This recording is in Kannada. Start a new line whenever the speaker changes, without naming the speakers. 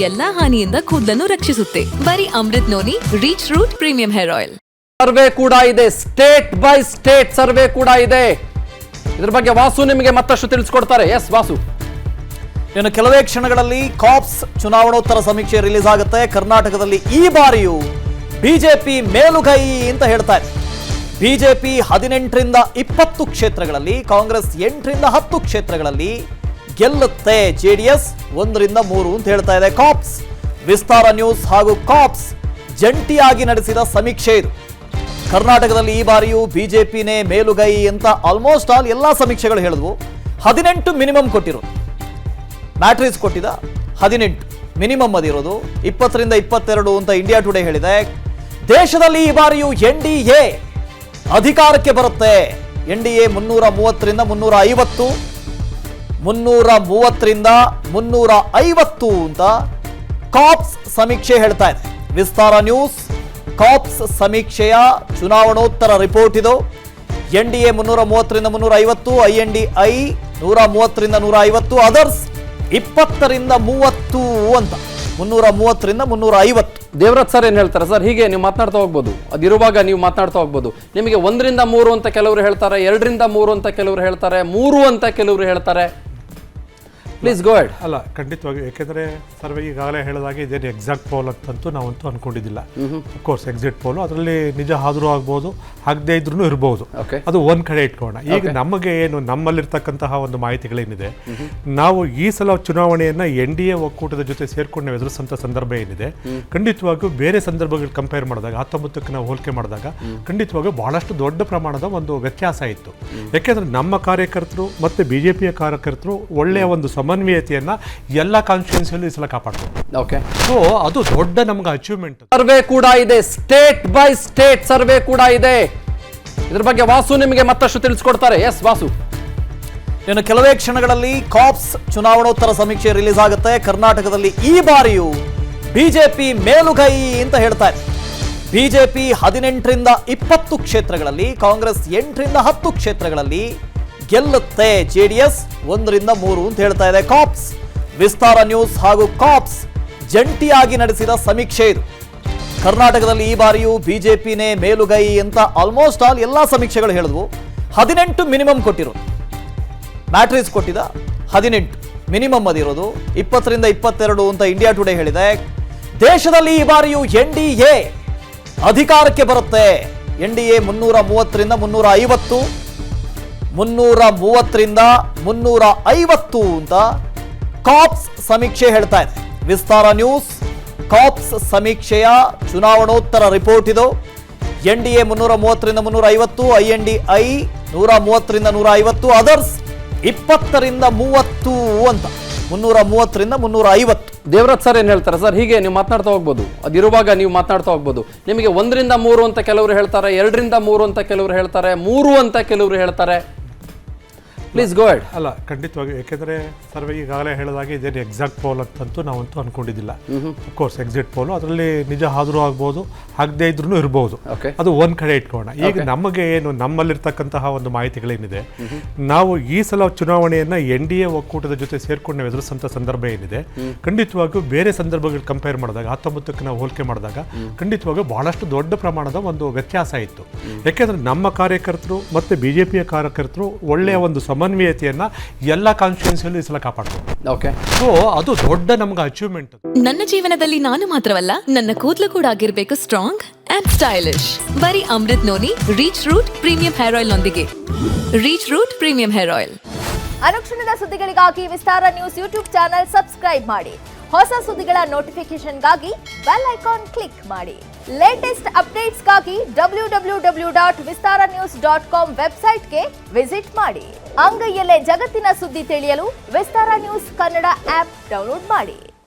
ಎಲ್ಲಾ ಹಾನಿಯಿಂದ ಕೂದಲನ್ನು ರಕ್ಷಿಸುತ್ತೆ. ಬರೀ Amrut noni reach root premium hair oil.
Survey ಕೂಡ ಇದೆ, ಸ್ಟೇಟ್ ಬೈ ಸ್ಟೇಟ್ ಸರ್ವೆ ಕೂಡ ಇದೆ. ಇದ್ರ ಬಗ್ಗೆ ವಾಸು ನಿಮಗೆ ಮತ್ತಷ್ಟು ತಿಳಿಸ್ಕೊಡ್ತಾರೆ. ಎಸ್ ವಾಸು.
ಇನ್ನು ಕೆಲವೇ ಕ್ಷಣಗಳಲ್ಲಿ ಕಾಪ್ಸ್ ಚುನಾವಣೋತ್ತರ ಸಮೀಕ್ಷೆ ರಿಲೀಸ್ ಆಗುತ್ತೆ. ಕರ್ನಾಟಕದಲ್ಲಿ ಈ ಬಾರಿಯೂ ಬಿಜೆಪಿ ಮೇಲುಗೈ ಅಂತ ಹೇಳ್ತಾರೆ. ಬಿಜೆಪಿ 18ರಿಂದ 20 ಕ್ಷೇತ್ರಗಳಲ್ಲಿ, ಕಾಂಗ್ರೆಸ್ 8ರಿಂದ 10 ಕ್ಷೇತ್ರಗಳಲ್ಲಿ ಗೆಲ್ಲುತ್ತೆ. ಜೆಡಿಎಸ್ 1ರಿಂದ 3 ಅಂತ ಹೇಳ್ತಾ ಇದೆ ಕಾಪ್ಸ್. ವಿಸ್ತಾರ ನ್ಯೂಸ್ ಹಾಗೂ ಕಾಪ್ಸ್ ಜಂಟಿಯಾಗಿ ನಡೆಸಿದ ಸಮೀಕ್ಷೆ ಇದು. ಕರ್ನಾಟಕದಲ್ಲಿ ಈ ಬಾರಿಯೂ ಬಿಜೆಪಿನೇ ಮೇಲುಗೈ ಅಂತ ಆಲ್ಮೋಸ್ಟ್ ಆಲ್ ಎಲ್ಲಾ ಸಮೀಕ್ಷೆಗಳು ಹೇಳಿದ್ವು. 18 ಮಿನಿಮಮ್ ಕೊಟ್ಟಿರೋದು, ಮ್ಯಾಟ್ರಿಕ್ಸ್ ಕೊಟ್ಟಿದ 18 ಮಿನಿಮಮ್ ಅದಿರೋದು. 20ರಿಂದ 22 ಅಂತ ಇಂಡಿಯಾ ಟುಡೇ ಹೇಳಿದೆ. ದೇಶದಲ್ಲಿ ಈ ಬಾರಿಯೂ ಎನ್ಡಿಎ ಅಧಿಕಾರಕ್ಕೆ ಬರುತ್ತೆ. ಎನ್ಡಿಎ 330ರಿಂದ 350, 330ರಿಂದ 350 ಅಂತ ಕಾಪ್ಸ್ ಸಮೀಕ್ಷೆ ಹೇಳ್ತಾ ಇದೆ. ವಿಸ್ತಾರ ನ್ಯೂಸ್ ಕಾಪ್ಸ್ ಸಮೀಕ್ಷೆಯ ಚುನಾವಣೋತ್ತರ ರಿಪೋರ್ಟ್ ಇದು. ಎನ್ಡಿಎ 330ರಿಂದ 350, ಐಎನ್ಡಿಐ 130ರಿಂದ 150, ಅದರ್ಸ್ 20ರಿಂದ 30 ಅಂತ 330ರಿಂದ 350.
ದೇವರಾಜ್ ಸರ್ ಏನ್ ಹೇಳ್ತಾರೆ ಸರ್? ಹೀಗೆ ನೀವು ಮಾತನಾಡ್ತಾ ಹೋಗ್ಬೋದು, ಅದಿರುವಾಗ ನೀವು ಮಾತನಾಡ್ತಾ ಹೋಗ್ಬೋದು. ನಿಮಗೆ 1ರಿಂದ 3 ಅಂತ ಕೆಲವರು ಹೇಳ್ತಾರೆ, 2ರಿಂದ 3 ಅಂತ ಕೆಲವರು ಹೇಳ್ತಾರೆ, 3 ಅಂತ ಕೆಲವರು ಹೇಳ್ತಾರೆ. Please go head.
ಅಲ್ಲ, ಖಂಡಿತವಾಗಿ. ಯಾಕೆಂದರೆ ಸರ್ವೆ ಈಗಾಗಲೇ ಹೇಳಿದಾಗೆ ಇದೇನು ಎಕ್ಸಾಕ್ಟ್ ಪೋಲ್ ಅಂತಂತೂ ನಾವಂತೂ ಅನ್ಕೊಂಡಿದ್ದಿಲ್ಲ. ಅಫ್ಕೋರ್ಸ್ ಎಕ್ಸಿಟ್ ಪೋಲು ಅದರಲ್ಲಿ ನಿಜ ಆದರೂ ಆಗ್ಬೋದು, ಆಗದೇ ಇದ್ರೂ ಇರ್ಬೋದು. ಅದು ಒಂದ್ ಕಡೆ ಇಟ್ಕೋಣ. ಈಗ ನಮಗೆ ಏನು ನಮ್ಮಲ್ಲಿರ್ತಕ್ಕಂತಹ ಒಂದು ಮಾಹಿತಿಗಳೇನಿದೆ, ನಾವು ಈ ಸಲ ಚುನಾವಣೆಯನ್ನ NDA ಒಕ್ಕೂಟದ ಜೊತೆ ಸೇರ್ಕೊಂಡು ನಾವು ಎದುರಿಸಂತ ಸಂದರ್ಭ ಏನಿದೆ, ಖಂಡಿತವಾಗಿಯೂ ಬೇರೆ ಸಂದರ್ಭಗಳು ಕಂಪೇರ್ ಮಾಡಿದಾಗ 19ಕ್ಕೆ ನಾವು ಹೋಲಿಕೆ ಮಾಡಿದಾಗ ಖಂಡಿತವಾಗಿಯೂ ಬಹಳಷ್ಟು ದೊಡ್ಡ ಪ್ರಮಾಣದ ಒಂದು ವ್ಯತ್ಯಾಸ ಇತ್ತು. ಯಾಕೆಂದ್ರೆ ನಮ್ಮ ಕಾರ್ಯಕರ್ತರು ಮತ್ತೆ ಬಿಜೆಪಿಯ ಕಾರ್ಯಕರ್ತರು ಒಳ್ಳೆಯ ಒಂದು ಸಮನ್ವಯತೆಯನ್ನ ಎಲ್ಲ ಕಾನ್ಸ್ಟಿಟ್ಯೂನ್ಸಿಯಲ್ಲೂ ಈ ಸಲ ಕಾಪಾಡ್ತಾರೆ. ಸೊ ಅದು ದೊಡ್ಡ ನಮ್ಗೆ ಅಚೀವ್ಮೆಂಟ್.
ಸರ್ವೆ ಕೂಡ ಇದೆ, ಸ್ಟೇಟ್ ಬೈ ಸ್ಟೇಟ್ ಸರ್ವೆ ಕೂಡ ಇದೆ. ಇದ್ರ ಬಗ್ಗೆ ವಾಸು ನಿಮಗೆ ಮತ್ತಷ್ಟು ತಿಳಿಸ್ಕೊಡ್ತಾರೆ. ಎಸ್ ವಾಸು.
ಇನ್ನು ಕೆಲವೇ ಕ್ಷಣಗಳಲ್ಲಿ ಕಾಪ್ಸ್ ಚುನಾವಣೋತ್ತರ ಸಮೀಕ್ಷೆ ರಿಲೀಸ್ ಆಗುತ್ತೆ. ಕರ್ನಾಟಕದಲ್ಲಿ ಈ ಬಾರಿಯೂ ಬಿಜೆಪಿ ಮೇಲುಗೈ ಅಂತ ಹೇಳ್ತಾರೆ. ಬಿಜೆಪಿ 18ರಿಂದ 20 ಕ್ಷೇತ್ರಗಳಲ್ಲಿ, ಕಾಂಗ್ರೆಸ್ 8ರಿಂದ 10 ಕ್ಷೇತ್ರಗಳಲ್ಲಿ ಗೆಲ್ಲುತ್ತೆ. ಜೆಡಿಎಸ್ 1ರಿಂದ 3 ಅಂತ ಹೇಳ್ತಾ ಇದೆ ಕಾಪ್ಸ್. ವಿಸ್ತಾರ ನ್ಯೂಸ್ ಹಾಗೂ ಕಾಪ್ಸ್ ಜಂಟಿಯಾಗಿ ನಡೆಸಿದ ಸಮೀಕ್ಷೆ ಇದು. ಕರ್ನಾಟಕದಲ್ಲಿ ಈ ಬಾರಿಯೂ ಬಿಜೆಪಿನೇ ಮೇಲುಗೈ ಅಂತ ಆಲ್ಮೋಸ್ಟ್ ಆಲ್ ಎಲ್ಲಾ ಸಮೀಕ್ಷೆಗಳು ಹೇಳಿದ್ವು. 18 ಮಿನಿಮಮ್ ಕೊಟ್ಟಿರೋದು, ಮ್ಯಾಟ್ರಿಕ್ಸ್ ಕೊಟ್ಟಿದ 18 ಮಿನಿಮಮ್ ಅದಿರೋದು. 20ರಿಂದ 22 ಅಂತ ಇಂಡಿಯಾ ಟುಡೇ ಹೇಳಿದೆ. ದೇಶದಲ್ಲಿ ಈ ಬಾರಿಯೂ ಎನ್ಡಿಎ ಅಧಿಕಾರಕ್ಕೆ ಬರುತ್ತೆ. ಎನ್ಡಿಎ 330ರಿಂದ 350, 330ರಿಂದ 350 ಅಂತ ಕಾಪ್ಸ್ ಸಮೀಕ್ಷೆ ಹೇಳ್ತಾ ಇದೆ. ವಿಸ್ತಾರ ನ್ಯೂಸ್ ಕಾಪ್ಸ್ ಸಮೀಕ್ಷೆಯ ಚುನಾವಣೋತ್ತರ ರಿಪೋರ್ಟ್ ಇದು. ಎನ್ಡಿಎ 330ರಿಂದ 350, ಐಎನ್ಡಿಐ 130ರಿಂದ 150, ಅದರ್ಸ್ 20ರಿಂದ 30 ಅಂತ 330ರಿಂದ 350.
ದೇವರಾಜ್ ಸರ್ ಏನ್ ಹೇಳ್ತಾರೆ ಸರ್? ಹೀಗೆ ನೀವು ಮಾತನಾಡ್ತಾ ಹೋಗ್ಬೋದು, ಅದಿರುವಾಗ ನೀವು ಮಾತನಾಡ್ತಾ ಹೋಗ್ಬೋದು. ನಿಮಗೆ 1ರಿಂದ 3 ಅಂತ ಕೆಲವರು ಹೇಳ್ತಾರೆ, 2ರಿಂದ 3 ಅಂತ ಕೆಲವರು ಹೇಳ್ತಾರೆ, 3 ಅಂತ ಕೆಲವರು ಹೇಳ್ತಾರೆ. Please go head.
ಅಲ್ಲ, ಖಂಡಿತವಾಗಿ. ಯಾಕೆಂದರೆ ಸರ್ವೆ ಈಗಾಗಲೇ ಹೇಳಿದಾಗೆ ಇದೇನು ಎಕ್ಸಾಕ್ಟ್ ಪೋಲ್ ಅಂತಂತೂ ನಾವಂತೂ ಅನ್ಕೊಂಡಿದ್ದಿಲ್ಲ. ಅಫ್ಕೋರ್ಸ್ ಎಕ್ಸಿಟ್ ಪೋಲು ಅದರಲ್ಲಿ ನಿಜ ಆದರೂ ಆಗ್ಬೋದು, ಆಗದೇ ಇದ್ರೂ ಇರ್ಬೋದು. ಅದು ಒಂದ್ ಕಡೆ ಇಟ್ಕೋಣ. ಈಗ ನಮಗೆ ಏನು ನಮ್ಮಲ್ಲಿರ್ತಕ್ಕಂತಹ ಒಂದು ಮಾಹಿತಿಗಳೇನಿದೆ, ನಾವು ಈ ಸಲ ಚುನಾವಣೆಯನ್ನ NDA ಒಕ್ಕೂಟದ ಜೊತೆ ಸೇರ್ಕೊಂಡು ನಾವು ಎದುರಿಸಂತ ಸಂದರ್ಭ ಏನಿದೆ, ಖಂಡಿತವಾಗಿಯೂ ಬೇರೆ ಸಂದರ್ಭಗಳು ಕಂಪೇರ್ ಮಾಡಿದಾಗ 19ಕ್ಕೆ ನಾವು ಹೋಲಿಕೆ ಮಾಡಿದಾಗ ಖಂಡಿತವಾಗಿಯೂ ಬಹಳಷ್ಟು ದೊಡ್ಡ ಪ್ರಮಾಣದ ಒಂದು ವ್ಯತ್ಯಾಸ ಇತ್ತು. ಯಾಕೆಂದ್ರೆ ನಮ್ಮ ಕಾರ್ಯಕರ್ತರು ಮತ್ತೆ ಬಿಜೆಪಿಯ ಕಾರ್ಯಕರ್ತರು ಒಳ್ಳೆಯ ಒಂದು ಸಮನ್ವಯತೆಯನ್ನ ಎಲ್ಲ ಕಾನ್ಸ್ಟಿಟ್ಯೂನ್ಸಿಯಲ್ಲೂ ಈ ಸಲ ಕಾಪಾಡ್ತಾರೆ. ಸೊ ಅದು ದೊಡ್ಡ ನಮ್ಗೆ ಅಚೀವ್ಮೆಂಟ್.
ನನ್ನ ಜೀವನದಲ್ಲಿ ನಾನು ಮಾತ್ರವಲ್ಲ, ನನ್ನ ಕೂದಲು ಕೂಡ ಆಗಿರ್ಬೇಕು ಸ್ಟ್ರಾಂಗ್ ಅಂಡ್ ಸ್ಟೈಲಿಶ್. ಬರೀ Amrut noni reach root premium hair oil ನೊಂದಿಗೆ. Reach root premium hair oil.
ಅನುಕ್ಷಣದ ಸುದ್ದಿಗಳಿಗಾಗಿ Vistara news YouTube channel subscribe ಮಾಡಿ. ಹೊಸ ಸುದ್ದಿಗಳ ನೋಟಿಫಿಕೇಶನ್ಗಾಗಿ ಬೆಲ್ ಐಕಾನ್ ಕ್ಲಿಕ್ ಮಾಡಿ. ಲೇಟೆಸ್ಟ್ ಅಪ್ಡೇಟ್ಸ್ಗಾಗಿ www.vistaranews.com ವೆಬ್ಸೈಟ್ಗೆ ವಿಸಿಟ್ ಮಾಡಿ. ಅಂಗೈಯಲ್ಲೇ ಜಗತ್ತಿನ ಸುದ್ದಿ ತಿಳಿಯಲು Vistara news Kannada app download ಮಾಡಿ.